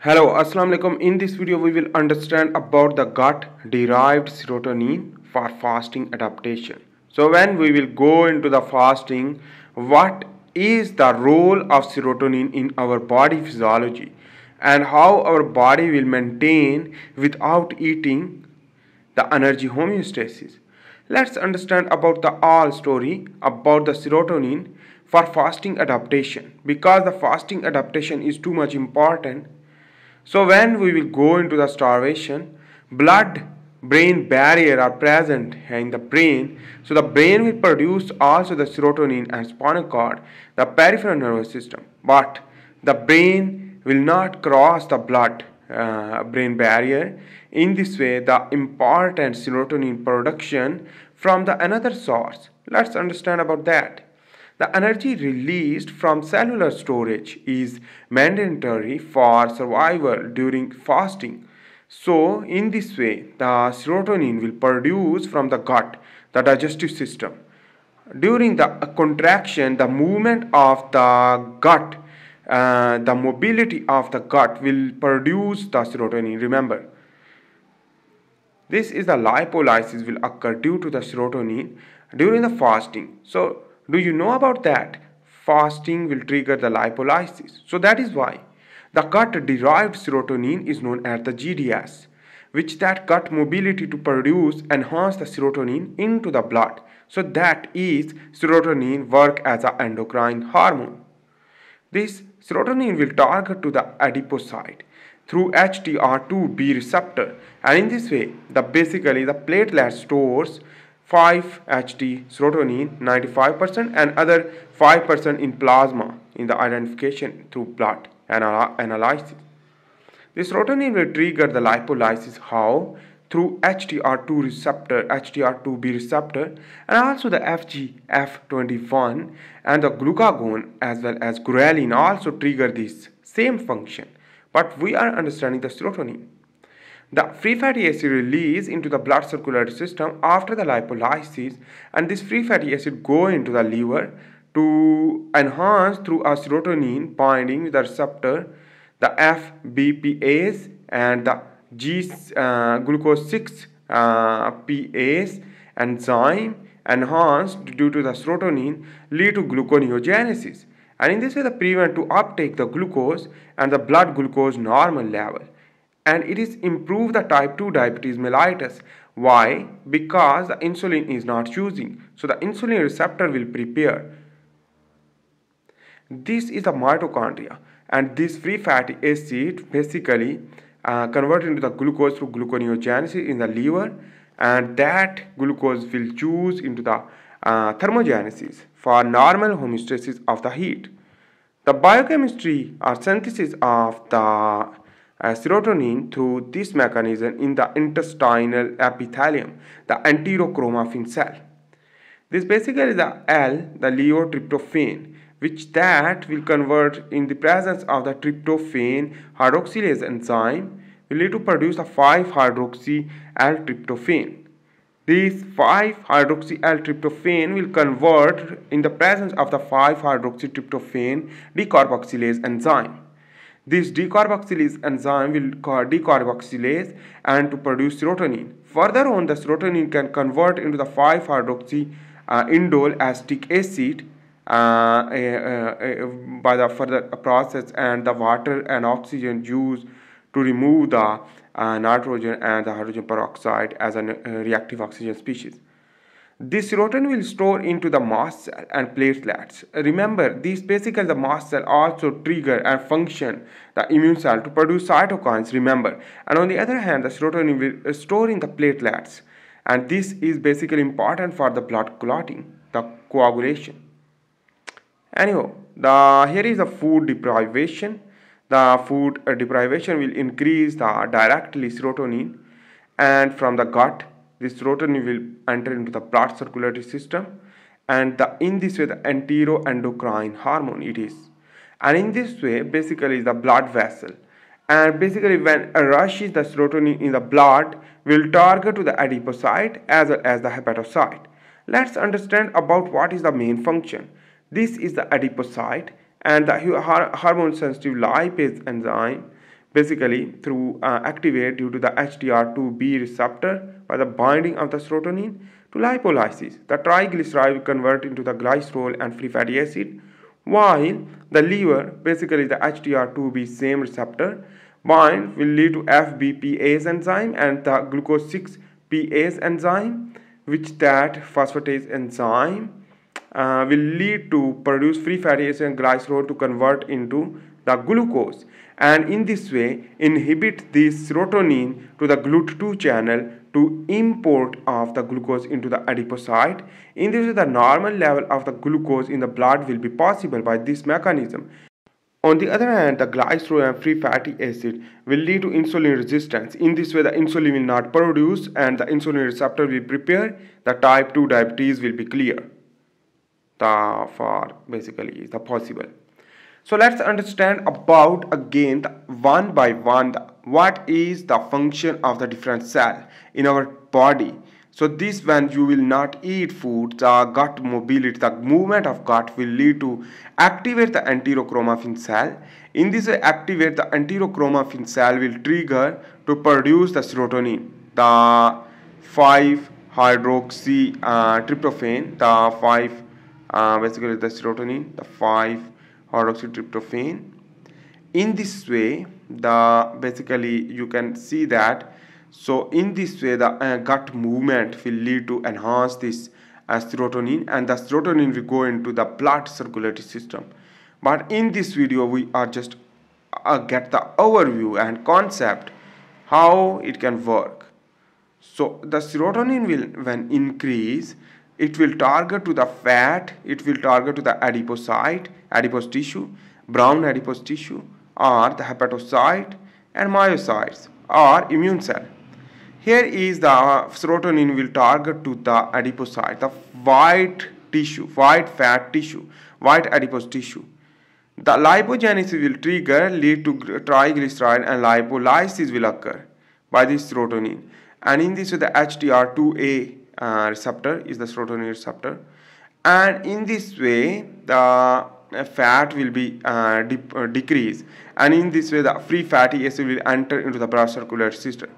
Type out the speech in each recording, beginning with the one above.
Hello, Assalamu alaikum. In this video, we will understand about the gut-derived serotonin for fasting adaptation. So, when we will go into the fasting, what is the role of serotonin in our body physiology and how our body will maintain without eating the energy homeostasis. Let's understand about the all story about the serotonin for fasting adaptation because the fasting adaptation is too much important. So when we will go into the starvation, blood brain barrier are present in the brain. So the brain will produce also the serotonin and spinal cord, the peripheral nervous system. But the brain will not cross the blood brain barrier. In this way, the important serotonin production from the another source. Let's understand about that. The energy released from cellular storage is mandatory for survival during fasting. So, in this way, the serotonin will produce from the gut, the digestive system. During the contraction, the movement of the gut, the mobility of the gut will produce the serotonin. Remember, this is the lipolysis will occur due to the serotonin during the fasting. So, do you know about that? Fasting will trigger the lipolysis. So that is why the gut derived serotonin is known as the GDS, which that gut mobility to produce enhance the serotonin into the blood. So that is serotonin work as an endocrine hormone. This serotonin will target to the adipocyte through HTR2B receptor, and in this way basically the platelet stores 5-HT serotonin 95% and other 5% in plasma in the identification through blood analysis. This serotonin will trigger the lipolysis how? Through HTR2 receptor, HTR2B receptor, and also the FGF21 and the glucagon as well as ghrelin also trigger this same function. But we are understanding the serotonin. The free fatty acid release into the blood circulatory system after the lipolysis, and this free fatty acid go into the liver to enhance through a serotonin binding with the receptor, the FBPase and the glucose 6 PAs enzyme enhanced due to the serotonin lead to gluconeogenesis, and in this way the prevent to uptake the glucose and the blood glucose normal level, and it is improve the type 2 diabetes mellitus. Why? Because the insulin is not using, so the insulin receptor will prepare. This is the mitochondria, and this free fatty acid basically convert into the glucose through gluconeogenesis in the liver, and that glucose will choose into the thermogenesis for normal homeostasis of the heat. The biochemistry or synthesis of the serotonin through this mechanism in the intestinal epithelium, the enterochromaffin cell. This basically is the the leotryptophan, which that will convert in the presence of the tryptophan hydroxylase enzyme will lead to produce a 5-hydroxy L-tryptophan. This 5-hydroxy-L-tryptophan will convert in the presence of the 5-hydroxytryptophan decarboxylase enzyme. This decarboxylase enzyme will decarboxylase and to produce serotonin. Further on, the serotonin can convert into the 5-hydroxy indole acetic acid by the further process, and the water and oxygen used to remove the nitrogen and the hydrogen peroxide as a reactive oxygen species. This serotonin will store into the mast cell and platelets. Remember, these basically the mast cell also trigger and function the immune cell to produce cytokines. Remember, and on the other hand, the serotonin will store in the platelets, and this is basically important for the blood clotting, the coagulation. Anyhow, here is the food deprivation. The food deprivation will increase the directly serotonin, and from the gut, this serotonin will enter into the blood circulatory system, and in this way the enteroendocrine hormone it is, and in this way basically the blood vessel, and basically when rushes the serotonin in the blood will target to the adipocyte as well as the hepatocyte. Let's understand about what is the main function. This is the adipocyte, and the hormone sensitive lipase enzyme basically through activate due to the HTR2B receptor by the binding of the serotonin to lipolysis. The triglyceride will convert into the glycerol and free fatty acid, while the liver, basically the HTR2B same receptor, bind will lead to FBPase enzyme and the glucose 6-PAse enzyme, which that phosphatase enzyme will lead to produce free fatty acid and glycerol to convert into the glucose, and in this way inhibit the serotonin to the GLUT2 channel to import of the glucose into the adipocyte. In this way, the normal level of the glucose in the blood will be possible by this mechanism. On the other hand, the glycerol and free fatty acid will lead to insulin resistance. In this way, the insulin will not produce and the insulin receptor will prepare. The type 2 diabetes will be clear. For basically the possible. So let's understand about again one by one what is the function of the different cell in our body. So this, when you will not eat food, the gut mobility, the movement of gut will lead to activate the enterochromaffin cell. In this way, activate the enterochromaffin cell will trigger to produce the serotonin, the 5-hydroxy tryptophan, the 5 basically the serotonin, the 5-hydroxytryptophan. In this way, the basically you can see that. So in this way, the gut movement will lead to enhance this serotonin, and the serotonin will go into the blood circulatory system. But in this video, we are just get the overview and concept how it can work. So the serotonin will, when increase, it will target to the fat, it will target to the adipocyte, adipose tissue, brown adipose tissue, or the hepatocyte and myocytes or immune cell. Here is the serotonin will target to the adipocyte, the white tissue, white fat tissue, white adipose tissue. The lipogenesis will trigger, lead to triglyceride and lipolysis will occur by this serotonin. And in this way, the HTR2A receptor is the serotonin receptor, and in this way the fat will be decreased, and in this way the free fatty acid will enter into the blood circulatory system,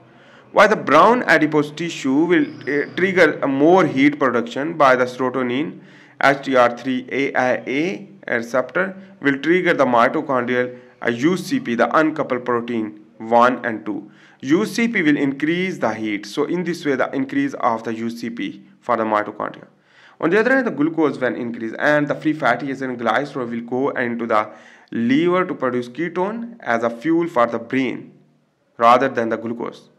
while the brown adipose tissue will trigger a more heat production by the serotonin. HTR3A receptor will trigger the mitochondrial UCP, the uncoupled protein 1 and 2. UCP will increase the heat. So in this way, the increase of the UCP for the mitochondria. On the other hand, the glucose when increase and the free fatty acid and glycerol will go into the liver to produce ketone as a fuel for the brain rather than the glucose.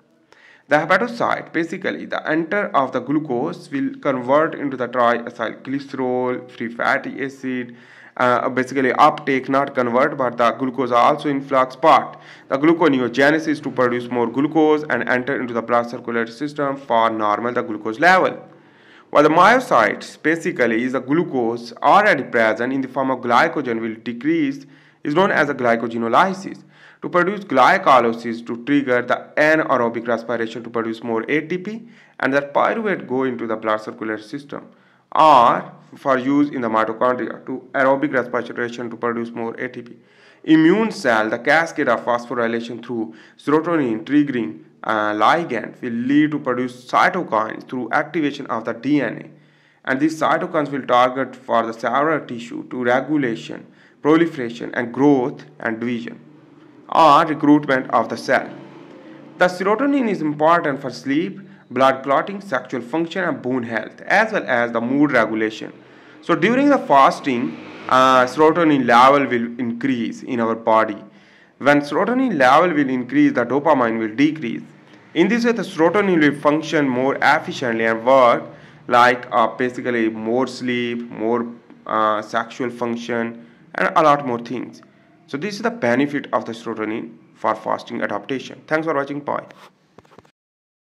The hepatocyte, basically the enter of the glucose will convert into the triacylglycerol, free fatty acid, basically uptake, not convert, but the glucose also influx part. The gluconeogenesis to produce more glucose and enter into the blood circulatory system for normal the glucose level. While the myocytes, basically is the glucose already present in the form of glycogen will decrease, is known as a glycogenolysis. To produce glycolysis to trigger the anaerobic respiration to produce more ATP, and that pyruvate go into the blood circulatory system, or for use in the mitochondria to aerobic respiration to produce more ATP. Immune cell, the cascade of phosphorylation through serotonin triggering ligand will lead to produce cytokines through activation of the DNA, and these cytokines will target for the cellular tissue to regulation, proliferation and growth and division or recruitment of the cell. The serotonin is important for sleep, blood clotting, sexual function and bone health, as well as the mood regulation. So during the fasting, serotonin level will increase in our body. When serotonin level will increase, the dopamine will decrease. In this way, the serotonin will function more efficiently and work like basically more sleep, more sexual function and a lot more things. So this is the benefit of the serotonin for fasting adaptation. Thanks for watching. Bye.